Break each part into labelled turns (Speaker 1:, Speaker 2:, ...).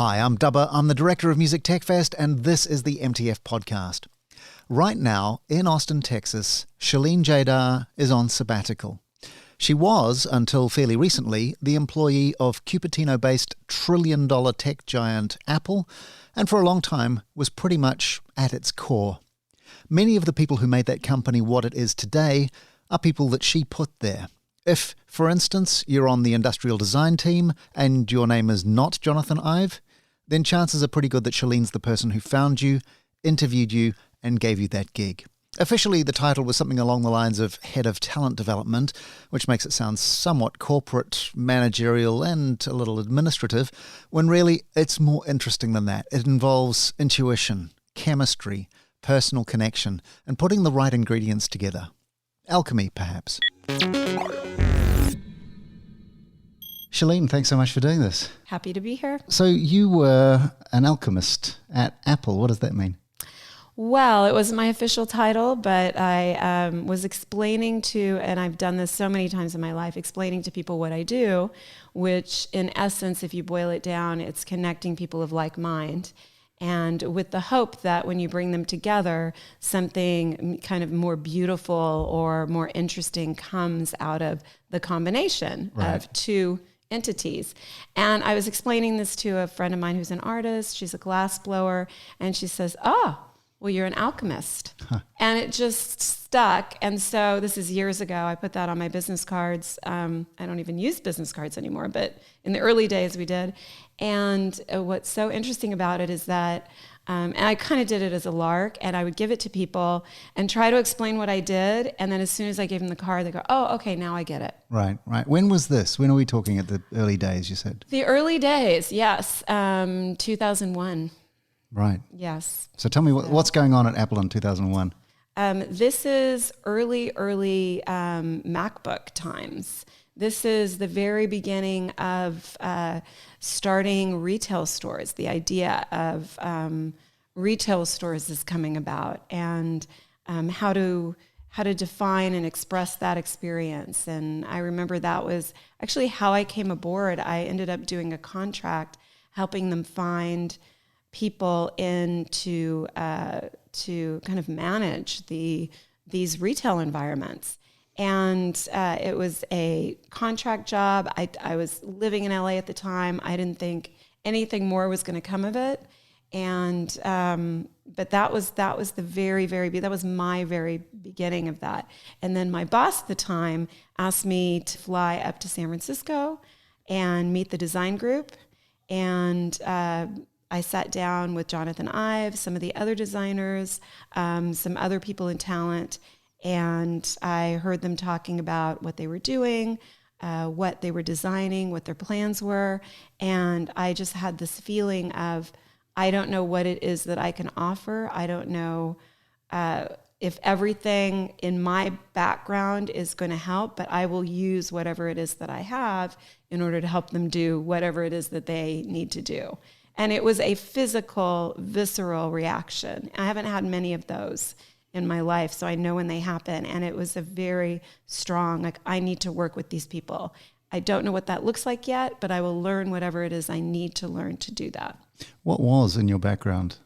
Speaker 1: Hi, I'm Dubber. I'm the director of Music Tech Fest, and this is the MTF podcast. Right now, in Austin, Texas, Cheline Jaidar is on sabbatical. She was, until fairly recently, the employee of Cupertino-based trillion-dollar tech giant Apple, and for a long time was pretty much at its core. Many of the people who made that company what it is today are people that she put there. If, for instance, you're on the industrial design team and your name is not Jonathan Ive, then chances are pretty good that Cheline's the person who found you, interviewed you, and gave you that gig. Officially, the title was something along the lines of Head of Talent Development, which makes it sound somewhat corporate, managerial, and a little administrative, when really it's more interesting than that. It involves intuition, chemistry, personal connection, and putting the right ingredients together. Alchemy, perhaps. Cheline, thanks so much for doing this.
Speaker 2: Happy to be here.
Speaker 1: So you were an alchemist at Apple. What does that mean?
Speaker 2: Well, it wasn't my official title, but I was explaining to, and I've done this so many times in my life, explaining to people what I do, which in essence, if you boil it down, it's connecting people of like mind. And with the hope that when you bring them together, something kind of more beautiful or more interesting comes out of the combination of two entities. And I was explaining this to a friend of mine who's an artist. She's a glass blower. And she says, well, you're an alchemist. Huh. And it just stuck. And so this is years ago. I put that on my business cards. I don't even use business cards anymore, but in the early days we did. And what's so interesting about it is that, and I kind of did it as a lark, and I would give it to people and try to explain what I did. And then as soon as I gave them the card, they go, oh, okay, now I get it.
Speaker 1: Right. When was this? When are we talking at the early days, you said?
Speaker 2: The early days, yes. 2001.
Speaker 1: Right.
Speaker 2: Yes.
Speaker 1: So tell me what's going on at Apple in 2001?
Speaker 2: This is early MacBook times. This is the very beginning of starting retail stores. The idea of retail stores is coming about, and how to define and express that experience. And I remember that was actually how I came aboard. I ended up doing a contract helping them find people in to kind of manage these retail environments. And it was a contract job. I was living in LA at the time. I didn't think anything more was going to come of it. And but that was the that was my very beginning of that. And then my boss at the time asked me to fly up to San Francisco and meet the design group. And I sat down with Jonathan Ive, some of the other designers, some other people in talent, and I heard them talking about what they were doing, what they were designing, what their plans were, and I just had this feeling of, I don't know what it is that I can offer. I don't know if everything in my background is going to help, but I will use whatever it is that I have in order to help them do whatever it is that they need to do. And it was a physical, visceral reaction. I haven't had many of those in my life, so I know when they happen. And it was a very strong, like, I need to work with these people. I don't know what that looks like yet, but I will learn whatever it is I need to learn to do that.
Speaker 1: What was in your background?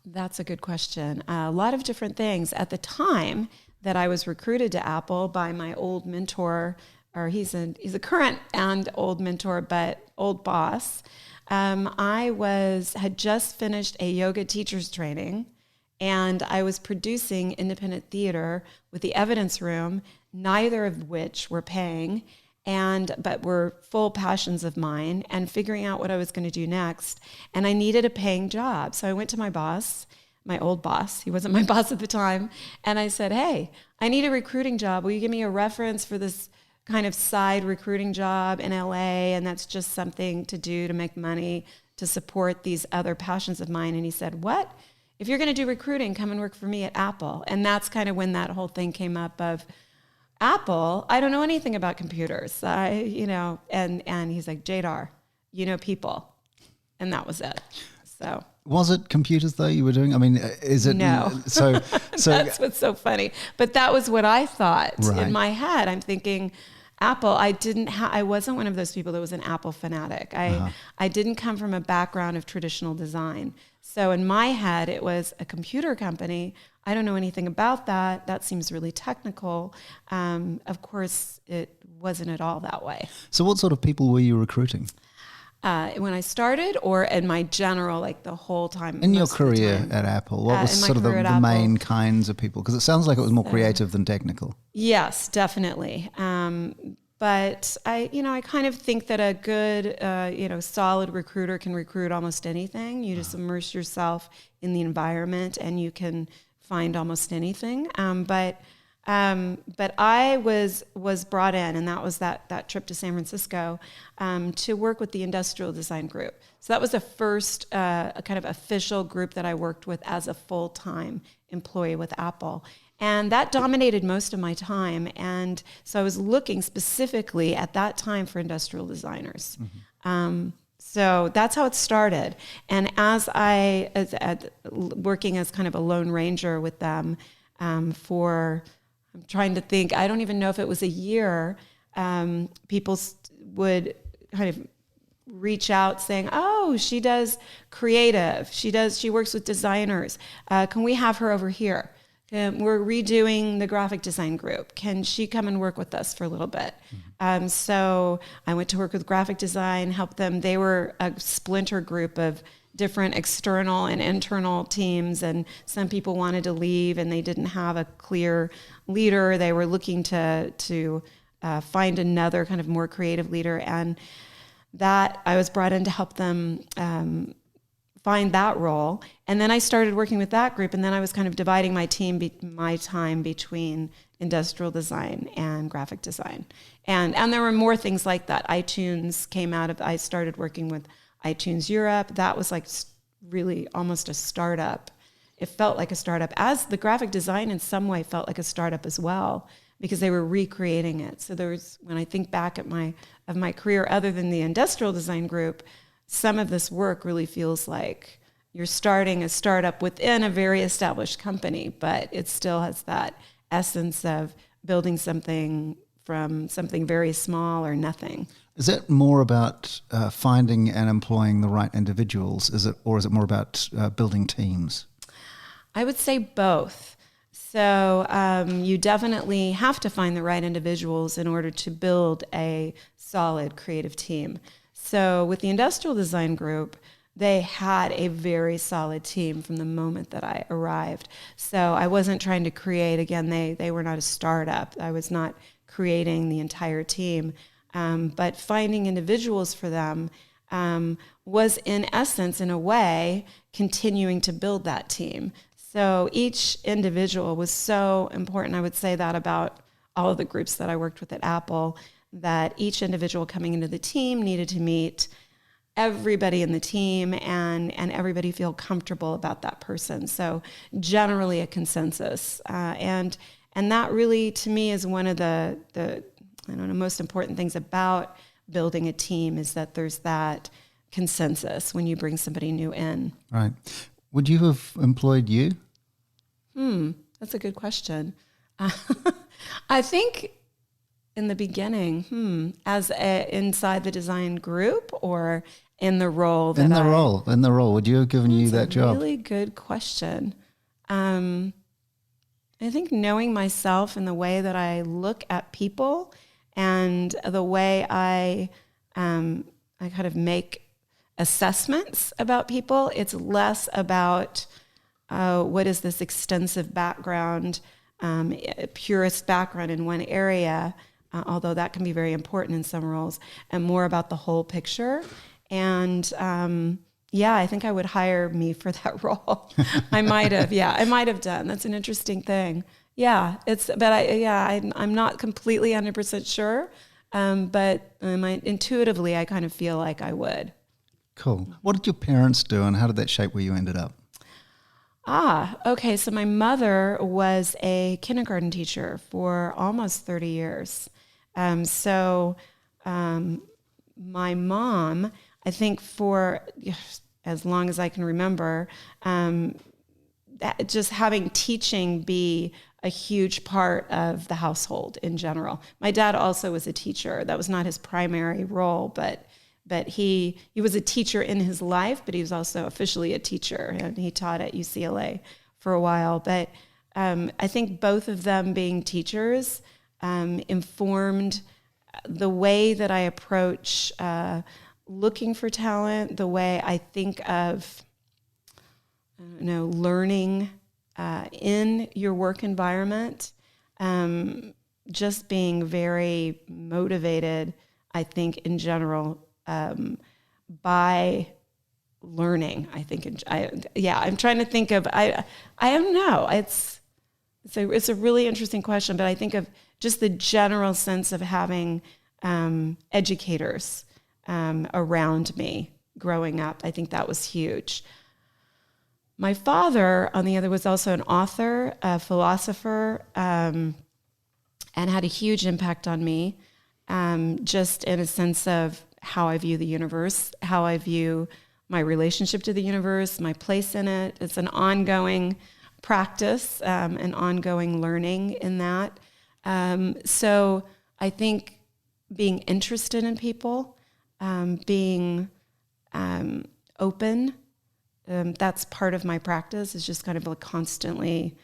Speaker 2: That's a good question. A lot of different things. At the time that I was recruited to Apple by my old mentor, or he's a current and old mentor, but old boss, I had just finished a yoga teacher's training, and I was producing independent theater with the Evidence Room, neither of which were paying, but were full passions of mine, and figuring out what I was going to do next. And I needed a paying job. So I went to my boss, my old boss. He wasn't my boss at the time. And I said, hey, I need a recruiting job. Will you give me a reference for this kind of side recruiting job in LA? And that's just something to do to make money to support these other passions of mine. And he said, what? If you're going to do recruiting, come and work for me at Apple. And that's kind of when that whole thing came up of Apple. I don't know anything about computers. And he's like, Jaidar, you know people. And that was it. So
Speaker 1: was it computers though you were doing? I mean, is it?
Speaker 2: No.
Speaker 1: So
Speaker 2: that's what's so funny. But that was what I thought in my head. I'm thinking, Apple, I wasn't one of those people that was an Apple fanatic. I didn't come from a background of traditional design. So in my head, it was a computer company. I don't know anything about that. That seems really technical. Of course, it wasn't at all that way.
Speaker 1: So what sort of people were you recruiting?
Speaker 2: When I started, or in my general, like the whole time?
Speaker 1: In your career at Apple, what was sort of the main kinds of people? Because it sounds like it was more creative than technical.
Speaker 2: Yes, definitely. But I kind of think that a good, solid recruiter can recruit almost anything. You just immerse yourself in the environment and you can find almost anything. But I was brought in, and that was that trip to San Francisco to work with the Industrial Design Group. So that was the first kind of official group that I worked with as a full-time employee with Apple. And that dominated most of my time. And so I was looking specifically at that time for industrial designers. Mm-hmm. So that's how it started. And as working as kind of a lone ranger with them I'm trying to think, I don't even know if it was a year, people would kind of reach out saying, oh, she does creative. She works with designers. Can we have her over here? We're redoing the graphic design group. Can she come and work with us for a little bit? Mm-hmm. So I went to work with graphic design, helped them. They were a splinter group of different external and internal teams, and some people wanted to leave and they didn't have a clear leader. They were looking to find another kind of more creative leader, and that I was brought in to help them find that role. And then I started working with that group, and then I was kind of dividing my time between industrial design and graphic design. And there were more things like that. iTunes came out of, I started working with iTunes Europe. That was like really almost a startup. It felt like a startup, as the graphic design in some way felt like a startup as well, because they were recreating it. So when I think back at my career, other than the industrial design group, some of this work really feels like you're starting a startup within a very established company, but it still has that essence of building something from something very small or nothing.
Speaker 1: Is it more about finding and employing the right individuals? Or is it more about building teams?
Speaker 2: I would say both. So you definitely have to find the right individuals in order to build a solid creative team. So with the Industrial Design Group, they had a very solid team from the moment that I arrived. So I wasn't trying to create, again, they were not a startup. I was not creating the entire team. But finding individuals for them was, in essence, in a way, continuing to build that team. So each individual was so important. I would say that about all of the groups that I worked with at Apple, that each individual coming into the team needed to meet everybody in the team and everybody feel comfortable about that person. So generally a consensus. And that really, to me, is one of the most important things about building a team, is that there's that consensus when you bring somebody new in.
Speaker 1: Right. Would you have employed you?
Speaker 2: That's a good question. I think in the beginning, inside the design group, or in the role that in the role,
Speaker 1: would you have given you that job?
Speaker 2: That's a really good question. I think knowing myself and the way that I look at people and the way I kind of make assessments about people, it's less about what is this extensive background, purist background in one area, although that can be very important in some roles, and more about the whole picture. And I think I would hire me for that role. I might have done. That's an interesting thing. I'm not completely 100% sure, but intuitively I kind of feel like I would.
Speaker 1: Cool. What did your parents do, and how did that shape where you ended up?
Speaker 2: Okay. So my mother was a kindergarten teacher for almost 30 years. My mom, I think for as long as I can remember, just having teaching be a huge part of the household in general. My dad also was a teacher. That was not his primary role, but he was a teacher in his life, but he was also officially a teacher, and he taught at UCLA for a while. But I think both of them being teachers informed the way that I approach looking for talent, the way I think of, learning in your work environment, just being very motivated, I think, in general, by learning. I think, I'm trying to think of, I don't know. It's a really interesting question, but I think of just the general sense of having educators around me growing up. I think that was huge. My father, on the other, was also an author, a philosopher, and had a huge impact on me, just in a sense of how I view the universe, how I view my relationship to the universe, my place in it. It's an ongoing practice, an ongoing learning in that. So I think being interested in people, being open, that's part of my practice, is just kind of like constantly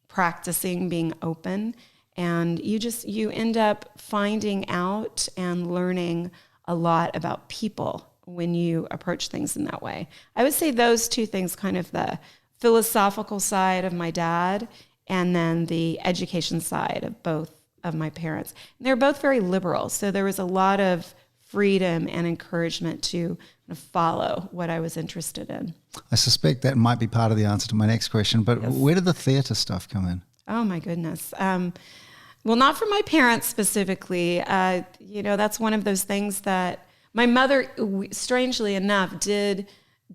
Speaker 2: practicing being open. And you end up finding out and learning a lot about people when you approach things in that way. I would say those two things, kind of the philosophical side of my dad and then the education side of both of my parents. And they're both very liberal, so there was a lot of freedom and encouragement to follow what I was interested in.
Speaker 1: I suspect that might be part of the answer to my next question, but yes. Where did the theater stuff come in?
Speaker 2: Oh my goodness. Well, not from my parents specifically. That's one of those things that my mother, strangely enough, she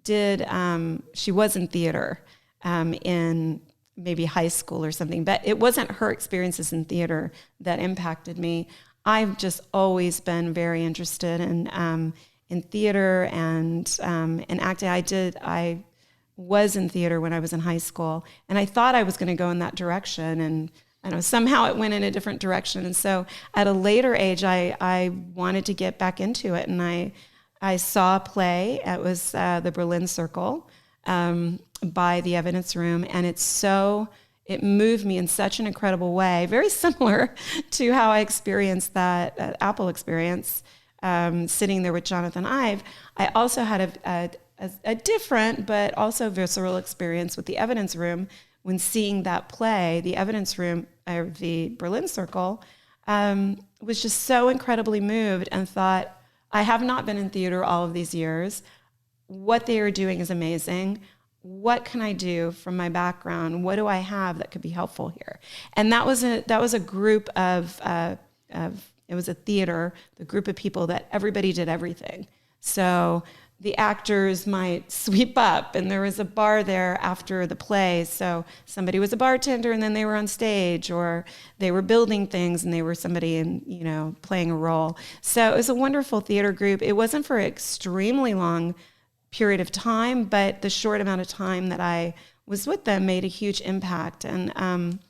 Speaker 2: was in theater in maybe high school or something, but it wasn't her experiences in theater that impacted me. I've just always been very interested in theater and acting. I was in theater when I was in high school, and I thought I was going to go in that direction, and I know somehow it went in a different direction. And so at a later age, I wanted to get back into it, and I saw a play. It was the Berlin Circle by the Evidence Room, and it moved me in such an incredible way, very similar to how I experienced that Apple experience, sitting there with Jonathan Ive. I also had a different but also visceral experience with the Evidence Room when seeing that play. The Evidence Room, or the Berlin Circle, was just so incredibly moved and thought, I have not been in theater all of these years. What they are doing is amazing. What can I do from my background? What do I have that could be helpful here? And that was a group of it was a theater, the group of people that everybody did everything. So the actors might sweep up, and there was a bar there after the play. So somebody was a bartender, and then they were on stage, or they were building things, and they were somebody in, playing a role. So it was a wonderful theater group. It wasn't for an extremely long period of time, but the short amount of time that I was with them made a huge impact. And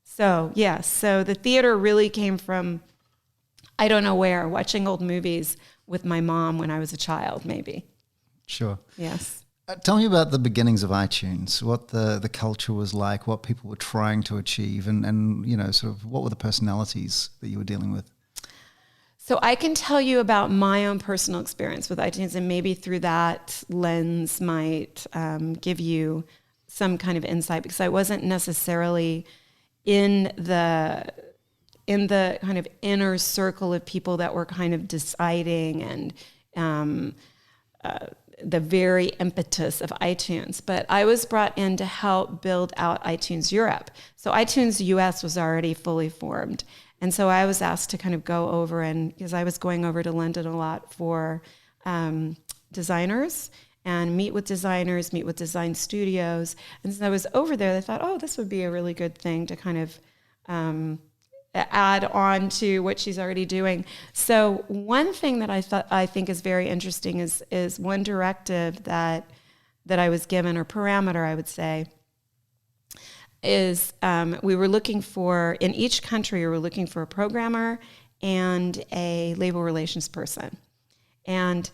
Speaker 2: so the theater really came from, I don't know where, watching old movies with my mom when I was a child, maybe.
Speaker 1: Sure.
Speaker 2: Yes.
Speaker 1: Tell me about the beginnings of iTunes, what the culture was like, what people were trying to achieve, and sort of what were the personalities that you were dealing with?
Speaker 2: So I can tell you about my own personal experience with iTunes, and maybe through that lens might give you some kind of insight, because I wasn't necessarily in the kind of inner circle of people that were kind of deciding and the very impetus of iTunes. But I was brought in to help build out iTunes Europe. So iTunes US was already fully formed. And so I was asked to kind of go over, because I was going over to London a lot for designers and meet with designers, meet with design studios. And so I was over there, I thought, this would be a really good thing to kind of add on to what she's already doing. So one thing that I think is very interesting is one directive that that I was given, or parameter, I would say, is we were looking for, in each country, we were looking for a programmer and a label relations person. And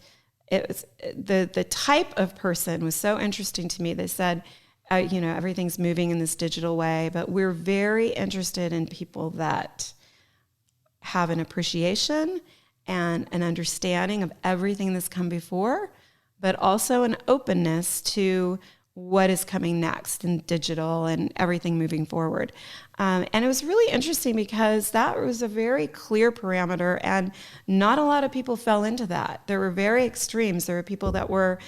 Speaker 2: it was, the type of person was so interesting to me. They said, everything's moving in this digital way, but we're very interested in people that have an appreciation and an understanding of everything that's come before, but also an openness to what is coming next in digital and everything moving forward. And it was really interesting because that was a very clear parameter, and not a lot of people fell into that. There were very extremes. There were people that were,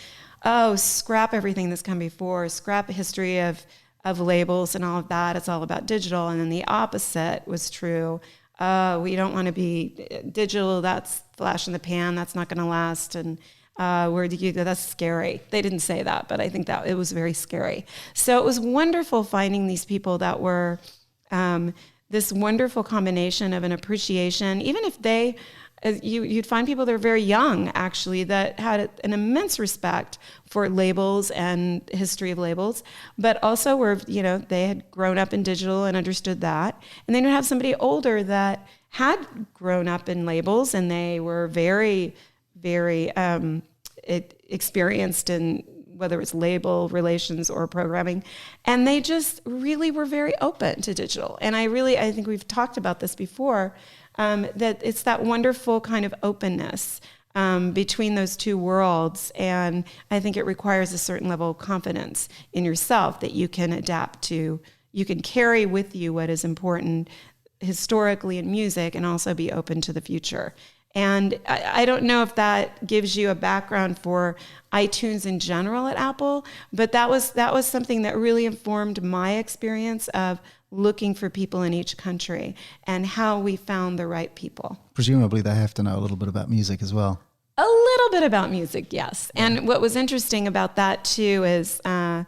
Speaker 2: scrap everything that's come before, scrap history of labels and all of that. It's all about digital. And then the opposite was true. We don't want to be digital. That's flash in the pan. That's not going to last. And where do you go? That's scary. They didn't say that, but I think that it was very scary. So it was wonderful finding these people that were this wonderful combination of an appreciation, even if they, you'd find people that are very young, actually, that had an immense respect for labels and history of labels, but also were, they had grown up in digital and understood that. And then you'd have somebody older that had grown up in labels, and they were very, very experienced in whether it's label relations or programming, and they just really were very open to digital. And I think we've talked about this before, that it's that wonderful kind of openness between those two worlds. And I think it requires a certain level of confidence in yourself that you can adapt to, you can carry with you what is important historically in music and also be open to the future. And I don't know if that gives you a background for iTunes in general at Apple, but that was something that really informed my experience of looking for people in each country and how we found the right people.
Speaker 1: Presumably they have to know a little bit about music as well.
Speaker 2: A little bit about music, yes. Yeah. And what was interesting about that too is I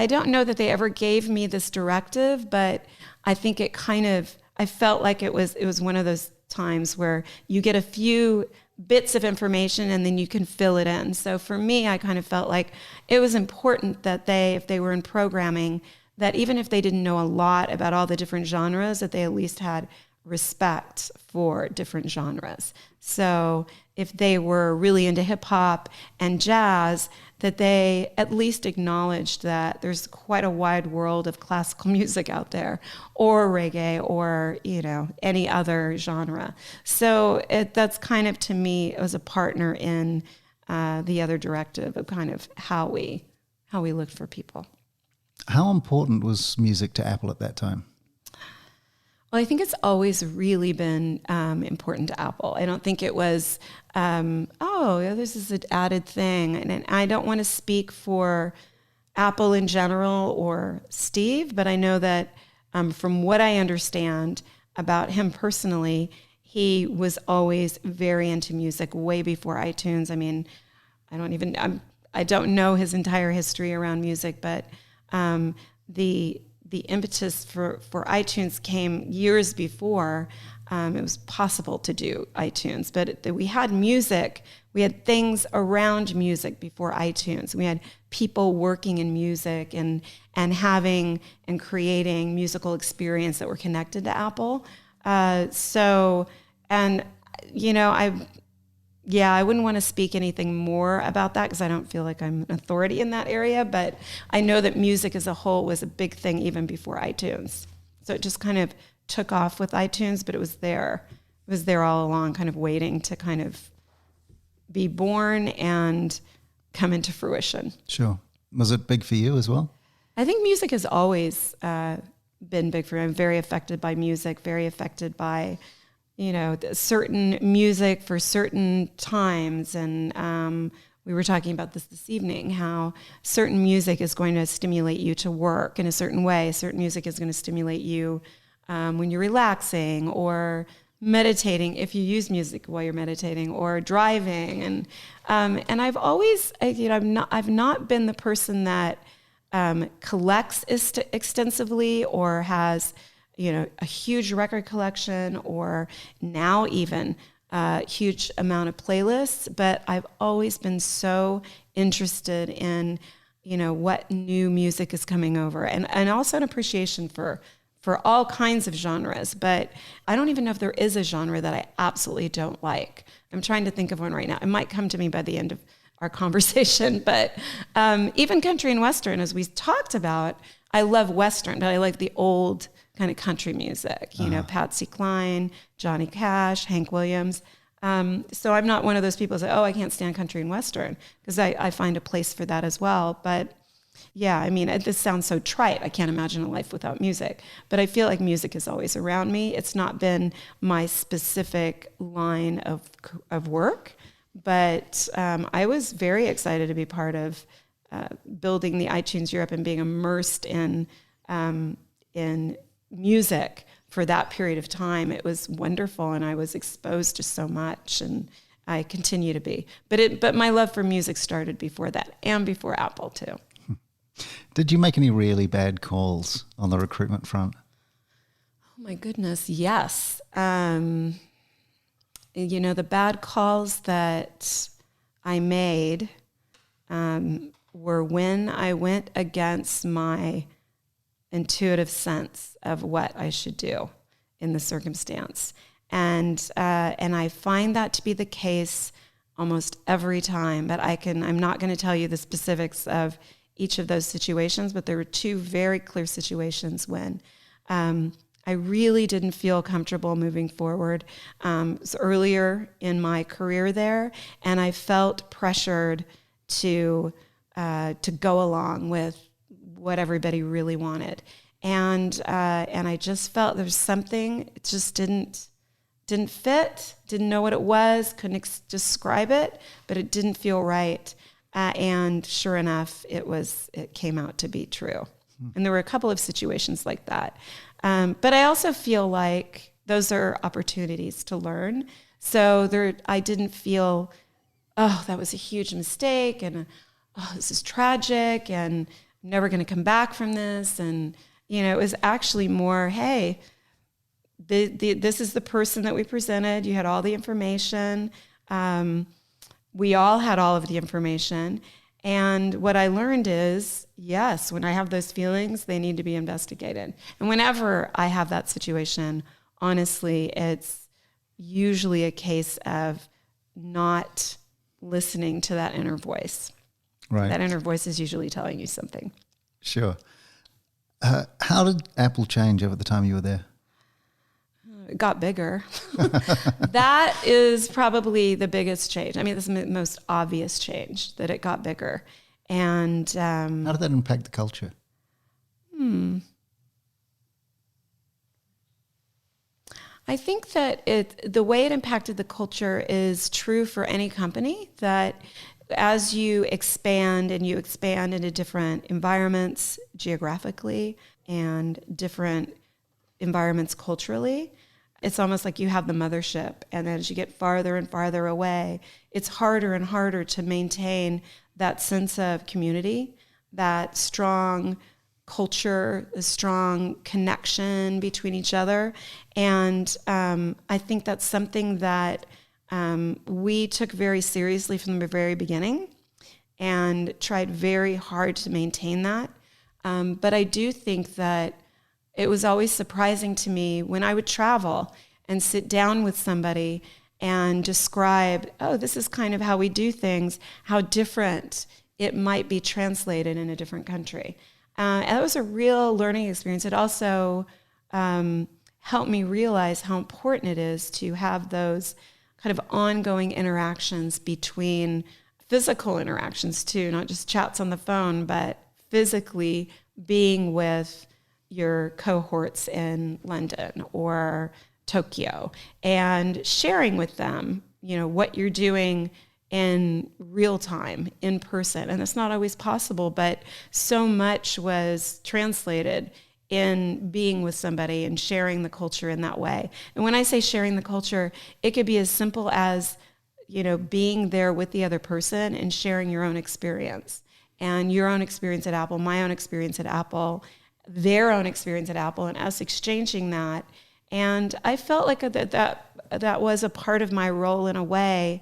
Speaker 2: don't know that they ever gave me this directive, but I think I felt like it was one of those times where you get a few bits of information and then you can fill it in. So for me, I kind of felt like it was important that if they were in programming, that even if they didn't know a lot about all the different genres, that they at least had respect for different genres. So if they were really into hip hop and jazz, that they at least acknowledged that there's quite a wide world of classical music out there, or reggae, or any other genre. So that's kind of, to me, as a partner in the other directive of kind of how we looked for people.
Speaker 1: How important was music to Apple at that time?
Speaker 2: Well, I think it's always really been important to Apple. I don't think it was, this is an added thing. And I don't want to speak for Apple in general or Steve, but I know that from what I understand about him personally, he was always very into music way before iTunes. I mean, I don't know his entire history around music, but the impetus for iTunes came years before it was possible to do iTunes. But we had music, we had things around music before iTunes. We had people working in music and having and creating musical experience that were connected to Apple. I wouldn't want to speak anything more about that because I don't feel like I'm an authority in that area, but I know that music as a whole was a big thing even before iTunes. So it just kind of took off with iTunes, but it was there. It was there all along, kind of waiting to kind of be born and come into fruition.
Speaker 1: Sure. Was it big for you as well?
Speaker 2: I think music has always been big for me. I'm very affected by music, very affected by certain music for certain times. And we were talking about this evening, how certain music is going to stimulate you to work in a certain way. Certain music is going to stimulate you when you're relaxing or meditating, if you use music while you're meditating, or driving. And I've always, I've not been the person that collects extensively or has a huge record collection, or now even huge amount of playlists, but I've always been so interested in, what new music is coming over, and also an appreciation for all kinds of genres. But I don't even know if there is a genre that I absolutely don't like. I'm trying to think of one right now. It might come to me by the end of our conversation, but even country and Western, as we talked about, I love Western, but I like the old kind of country music, Patsy Cline, Johnny Cash, Hank Williams. So I'm not one of those people who say, I can't stand country and Western, because I find a place for that as well. But yeah, I mean, this sounds so trite. I can't imagine a life without music, but I feel like music is always around me. It's not been my specific line of work, but I was very excited to be part of building the iTunes Europe and being immersed in music for that period of time. It was wonderful, and I was exposed to so much, and I continue to be. But my love for music started before that, and before Apple too.
Speaker 1: Did you make any really bad calls on the recruitment front?
Speaker 2: Oh my goodness, yes. The bad calls that I made were when I went against my intuitive sense of what I should do in the circumstance. And I find that to be the case almost every time, but I'm not going to tell you the specifics of each of those situations, but there were two very clear situations when I really didn't feel comfortable moving forward. It was earlier in my career there, and I felt pressured to go along with what everybody really wanted, and I just felt there was something, it just didn't fit. Didn't know what it was, couldn't describe it, but it didn't feel right. And sure enough, it came out to be true. And there were a couple of situations like that. But I also feel like those are opportunities to learn. So I didn't feel, that was a huge mistake, and this is tragic, and I'm never going to come back from this. And, it was actually more, hey, this is the person that we presented. You had all the information. We all had all of the information. And what I learned is, yes, when I have those feelings, they need to be investigated. And whenever I have that situation, honestly, it's usually a case of not listening to that inner voice.
Speaker 1: Right.
Speaker 2: That inner voice is usually telling you something.
Speaker 1: Sure. How did Apple change over the time you were there?
Speaker 2: It got bigger. That is probably the biggest change. I mean, this is the most obvious change, that it got bigger. And
Speaker 1: how did that impact the culture?
Speaker 2: I think that the way it impacted the culture is true for any company, that as you expand into different environments geographically and different environments culturally, it's almost like you have the mothership, and then as you get farther and farther away, it's harder and harder to maintain that sense of community, that strong culture, a strong connection between each other. And I think that's something that we took very seriously from the very beginning and tried very hard to maintain that. But I do think that it was always surprising to me when I would travel and sit down with somebody and describe, this is kind of how we do things, how different it might be translated in a different country. And that was a real learning experience. It also helped me realize how important it is to have those kind of ongoing interactions between physical interactions too, not just chats on the phone, but physically being with your cohorts in London or Tokyo and sharing with them, what you're doing in real time, in person. And that's not always possible, but so much was translated in being with somebody and sharing the culture in that way. And when I say sharing the culture, it could be as simple as, being there with the other person and sharing your own experience, and your own experience at Apple, my own experience at Apple, their own experience at Apple, and us exchanging that And I felt like that was a part of my role in a way,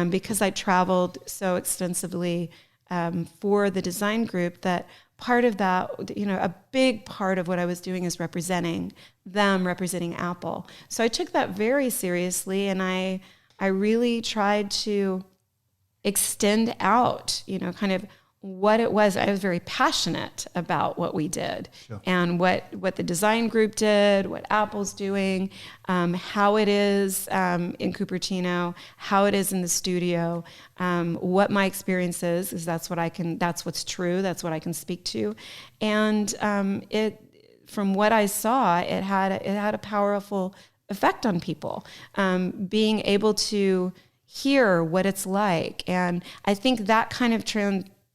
Speaker 2: because I traveled so extensively for the design group, that part of that, a big part of what I was doing is representing Apple. So I took that very seriously, and I really tried to extend out, kind of what it was. I was very passionate about what we did. Sure. And what the design group did, what Apple's doing, how it is in Cupertino, how it is in the studio, what my experience is that's what's true, that's what I can speak to. And from what I saw, it had a powerful effect on people, being able to hear what it's like. And I think that kind of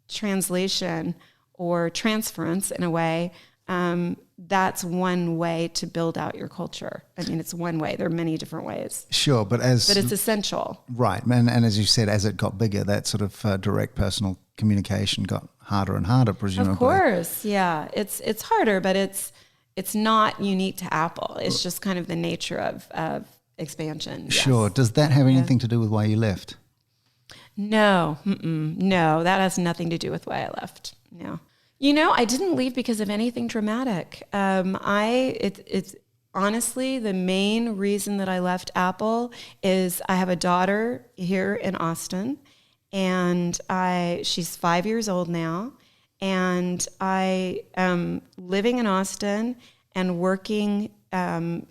Speaker 2: translation or transference, in a way, that's one way to build out your culture. I mean, it's one way. There are many different ways.
Speaker 1: Sure, but it's
Speaker 2: essential.
Speaker 1: Right, and as you said, as it got bigger, that sort of direct personal communication got harder and harder, presumably.
Speaker 2: Of course, yeah. It's harder, but it's not unique to Apple. It's just kind of the nature of expansion.
Speaker 1: Sure.
Speaker 2: Yes.
Speaker 1: Does that have anything to do with why you left?
Speaker 2: No, that has nothing to do with why I left. No. I didn't leave because of anything dramatic. It's honestly, the main reason that I left Apple is I have a daughter here in Austin, and she's 5 years old now, and I am living in Austin and working and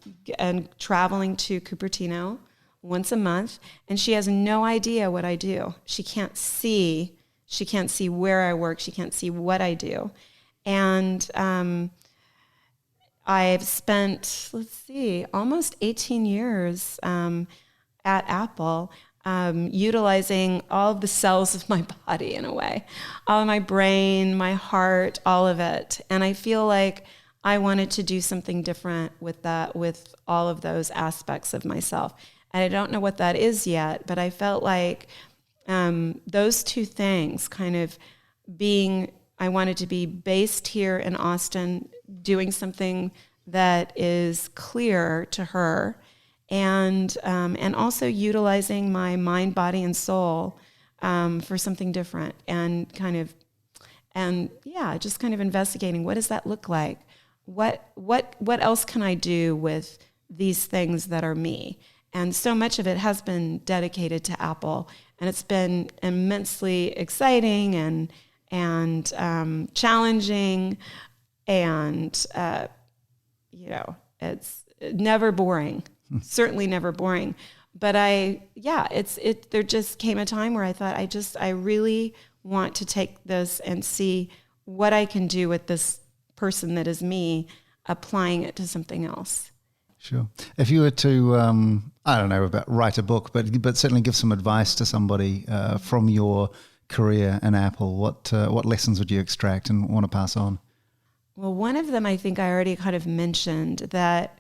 Speaker 2: traveling to Cupertino once a month, and she has no idea what I do. She can't see where I work. She can't see what I do. And I've spent, almost 18 years at Apple, utilizing all of the cells of my body, in a way, all of my brain, my heart, all of it. And I feel like I wanted to do something different with that, with all of those aspects of myself. And I don't know what that is yet, but I felt like those two things kind of I wanted to be based here in Austin, doing something that is clear to her, and also utilizing my mind, body, and soul for something different, just kind of investigating, what does that look like? What else can I do with these things that are me? And so much of it has been dedicated to Apple, and it's been immensely exciting and challenging, and it's never boring. Certainly never boring. But there just came a time where I thought, I really want to take this and see what I can do with this person that is me, applying it to something else.
Speaker 1: Sure. If you were to, I don't know about write a book, but certainly give some advice to somebody from your career in Apple, what lessons would you extract and want to pass on?
Speaker 2: Well, one of them I think I already kind of mentioned, that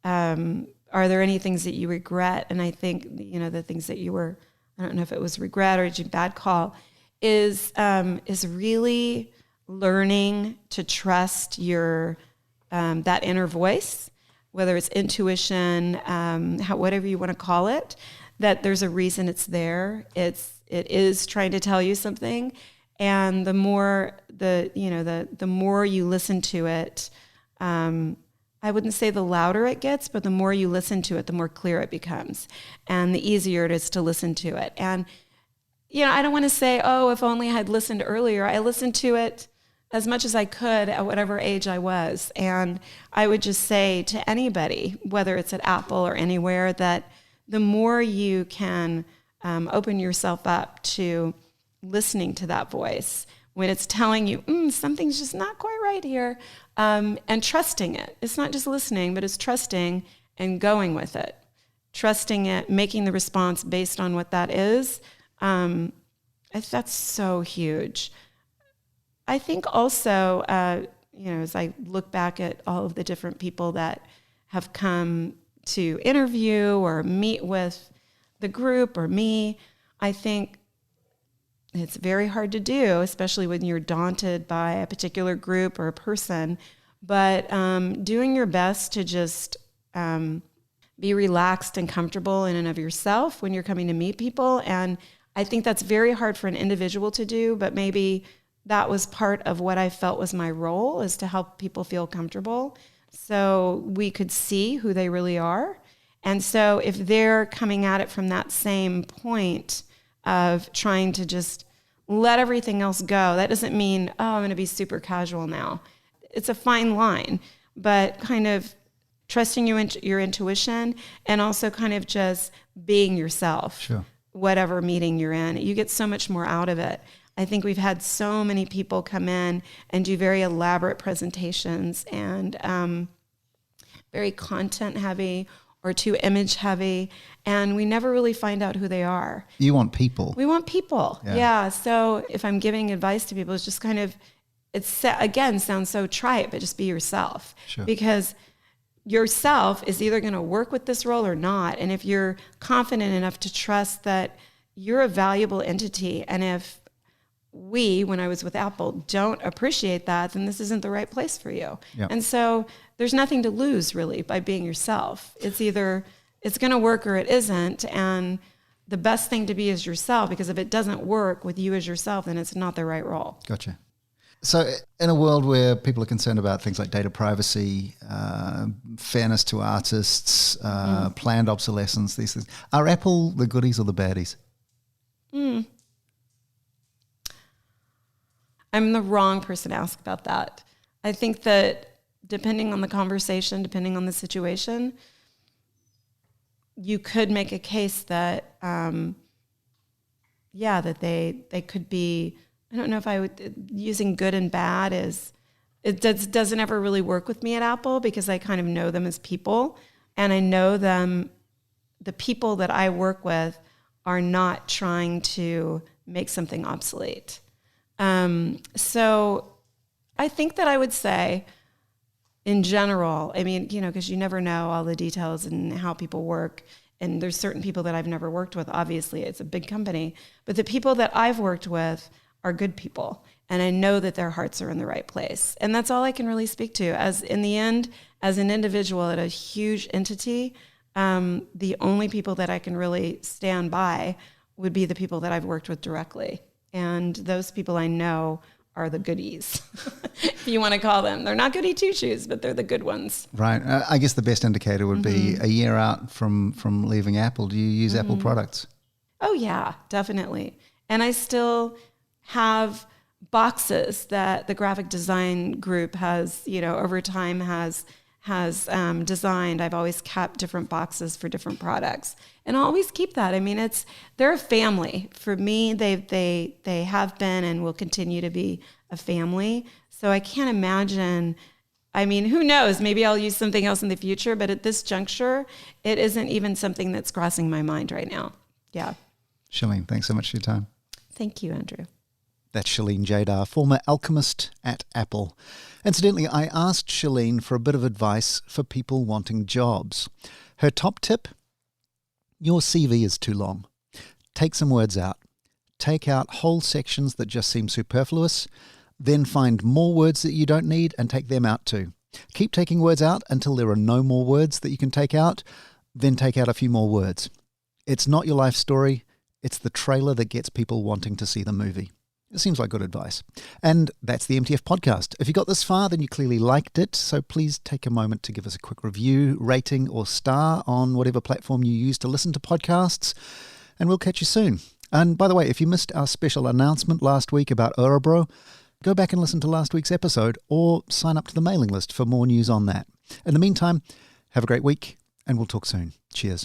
Speaker 2: are there any things that you regret? And I think, the things that I don't know if it was regret or a bad call, is really learning to trust your that inner voice, whether it's intuition, whatever you want to call it, that there's a reason it's there. It is trying to tell you something, and the more the more you listen to it, I wouldn't say the louder it gets, but the more you listen to it, the more clear it becomes, and the easier it is to listen to it. And I don't want to say, oh, if only I had listened earlier. I listened to it as much as I could at whatever age I was. And I would just say to anybody, whether it's at Apple or anywhere, that the more you can open yourself up to listening to that voice when it's telling you something's just not quite right here, and trusting it. It's not just listening, but it's trusting and going with it. Trusting it, making the response based on what that is. That's so huge. I think also, as I look back at all of the different people that have come to interview or meet with the group or me, I think it's very hard to do, especially when you're daunted by a particular group or a person. But doing your best to just be relaxed and comfortable in and of yourself when you're coming to meet people. And I think that's very hard for an individual to do, but maybe that was part of what I felt was my role, is to help people feel comfortable so we could see who they really are. And so if they're coming at it from that same point of trying to just let everything else go, that doesn't mean, oh, I'm going to be super casual now. It's a fine line, but kind of trusting your intuition and also kind of just being yourself.
Speaker 1: Sure.
Speaker 2: Whatever meeting you're in, you get so much more out of it. I think we've had so many people come in and do very elaborate presentations and very content heavy or too image heavy, and we never really find out who they are.
Speaker 1: You want people.
Speaker 2: We want people. Yeah. So if I'm giving advice to people, it's just kind of, again, sounds so trite, but just be yourself.
Speaker 1: Sure.
Speaker 2: Because yourself is either going to work with this role or not. And if you're confident enough to trust that you're a valuable entity, and if when I was with Apple, don't appreciate that, then this isn't the right place for you.
Speaker 1: Yep.
Speaker 2: And so there's nothing to lose really by being yourself. It's either it's going to work or it isn't. And the best thing to be is yourself, because if it doesn't work with you as yourself, then it's not the right role.
Speaker 1: Gotcha. So in a world where people are concerned about things like data privacy, fairness to artists, planned obsolescence, these things, are Apple the goodies or the baddies?
Speaker 2: I'm the wrong person to ask about that. I think that depending on the conversation, depending on the situation, you could make a case that, that they could be, I don't know if I would, using good and bad doesn't ever really work with me at Apple, because I kind of know them as people, and I know them, the people that I work with are not trying to make something obsolete. So I think that I would say, in general, I mean, because you never know all the details and how people work. And there's certain people that I've never worked with. Obviously, it's a big company. But the people that I've worked with are good people. And I know that their hearts are in the right place. And that's all I can really speak to. As in the end, as an individual at a huge entity, the only people that I can really stand by would be the people that I've worked with directly. And those people I know are the goodies, if you want to call them. They're not goody two-shoes, but they're the good ones.
Speaker 1: Right. I guess the best indicator would be a year out from leaving Apple. Do you use Apple products?
Speaker 2: Oh, yeah, definitely. And I still have boxes that the graphic design group has, over time has designed. I've always kept different boxes for different products, and I'll always keep that. I mean, they're a family for me. They have been and will continue to be a family. So I can't imagine. I mean, who knows? Maybe I'll use something else in the future, but at this juncture, it isn't even something that's crossing my mind right now. Yeah.
Speaker 1: Cheline, thanks so much for your time.
Speaker 2: Thank you, Andrew.
Speaker 1: That's Cheline Jaidar, former Alchemist at Apple. Incidentally, I asked Cheline for a bit of advice for people wanting jobs. Her top tip: your CV is too long. Take some words out. Take out whole sections that just seem superfluous. Then find more words that you don't need and take them out too. Keep taking words out until there are no more words that you can take out. Then take out a few more words. It's not your life story. It's the trailer that gets people wanting to see the movie. It seems like good advice. And that's the MTF podcast. If you got this far, then you clearly liked it. So please take a moment to give us a quick review, rating, or star on whatever platform you use to listen to podcasts. And we'll catch you soon. And by the way, if you missed our special announcement last week about Ourobro, go back and listen to last week's episode or sign up to the mailing list for more news on that. In the meantime, have a great week and we'll talk soon. Cheers.